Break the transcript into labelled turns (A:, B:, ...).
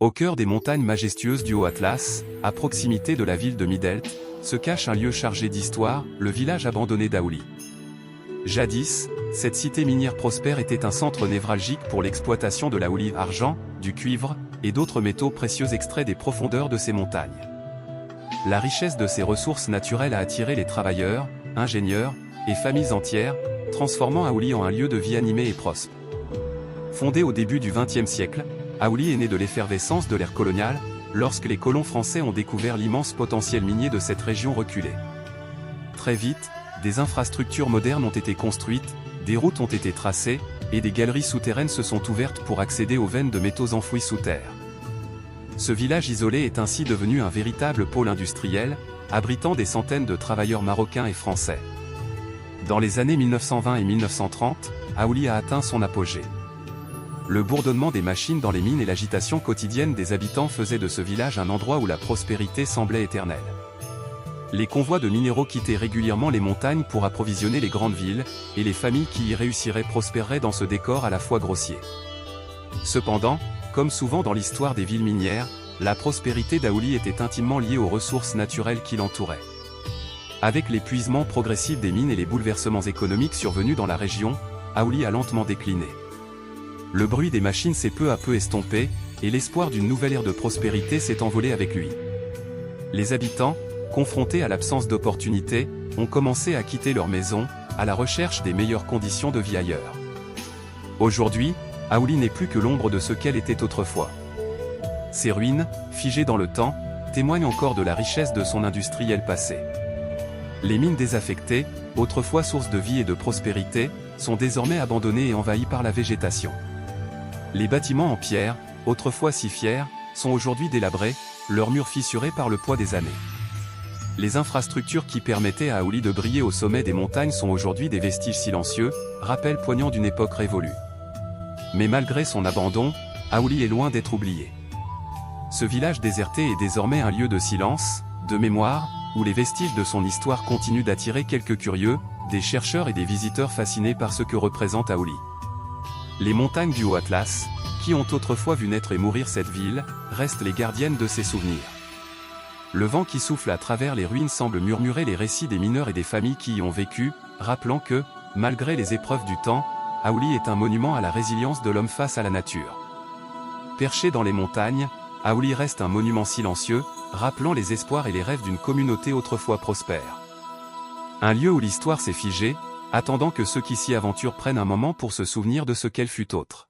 A: Au cœur des montagnes majestueuses du Haut-Atlas, à proximité de la ville de Midelt, se cache un lieu chargé d'histoire, le village abandonné d'Aouli. Jadis, cette cité minière prospère était un centre névralgique pour l'exploitation de la houille, argent, du cuivre, et d'autres métaux précieux extraits des profondeurs de ces montagnes. La richesse de ces ressources naturelles a attiré les travailleurs, ingénieurs, et familles entières, transformant Aouli en un lieu de vie animé et prospère. Fondé au début du XXe siècle, Aouli est né de l'effervescence de l'ère coloniale, lorsque les colons français ont découvert l'immense potentiel minier de cette région reculée. Très vite, des infrastructures modernes ont été construites, des routes ont été tracées, et des galeries souterraines se sont ouvertes pour accéder aux veines de métaux enfouis sous terre. Ce village isolé est ainsi devenu un véritable pôle industriel, abritant des centaines de travailleurs marocains et français. Dans les années 1920 et 1930, Aouli a atteint son apogée. Le bourdonnement des machines dans les mines et l'agitation quotidienne des habitants faisaient de ce village un endroit où la prospérité semblait éternelle. Les convois de minéraux quittaient régulièrement les montagnes pour approvisionner les grandes villes, et les familles qui y réussiraient prospéreraient dans ce décor à la fois grossier. Cependant, comme souvent dans l'histoire des villes minières, la prospérité d'Aouli était intimement liée aux ressources naturelles qui l'entouraient. Avec l'épuisement progressif des mines et les bouleversements économiques survenus dans la région, Aouli a lentement décliné. Le bruit des machines s'est peu à peu estompé, et l'espoir d'une nouvelle ère de prospérité s'est envolé avec lui. Les habitants, confrontés à l'absence d'opportunités, ont commencé à quitter leur maison, à la recherche des meilleures conditions de vie ailleurs. Aujourd'hui, Aouli n'est plus que l'ombre de ce qu'elle était autrefois. Ses ruines, figées dans le temps, témoignent encore de la richesse de son industriel passé. Les mines désaffectées, autrefois source de vie et de prospérité, sont désormais abandonnées et envahies par la végétation. Les bâtiments en pierre, autrefois si fiers, sont aujourd'hui délabrés, leurs murs fissurés par le poids des années. Les infrastructures qui permettaient à Aouli de briller au sommet des montagnes sont aujourd'hui des vestiges silencieux, rappels poignants d'une époque révolue. Mais malgré son abandon, Aouli est loin d'être oublié. Ce village déserté est désormais un lieu de silence, de mémoire, où les vestiges de son histoire continuent d'attirer quelques curieux, des chercheurs et des visiteurs fascinés par ce que représente Aouli. Les montagnes du Haut-Atlas, qui ont autrefois vu naître et mourir cette ville, restent les gardiennes de ses souvenirs. Le vent qui souffle à travers les ruines semble murmurer les récits des mineurs et des familles qui y ont vécu, rappelant que, malgré les épreuves du temps, Aouli est un monument à la résilience de l'homme face à la nature. Perché dans les montagnes, Aouli reste un monument silencieux, rappelant les espoirs et les rêves d'une communauté autrefois prospère. Un lieu où l'histoire s'est figée, attendant que ceux qui s'y aventurent prennent un moment pour se souvenir de ce qu'elle fut autre.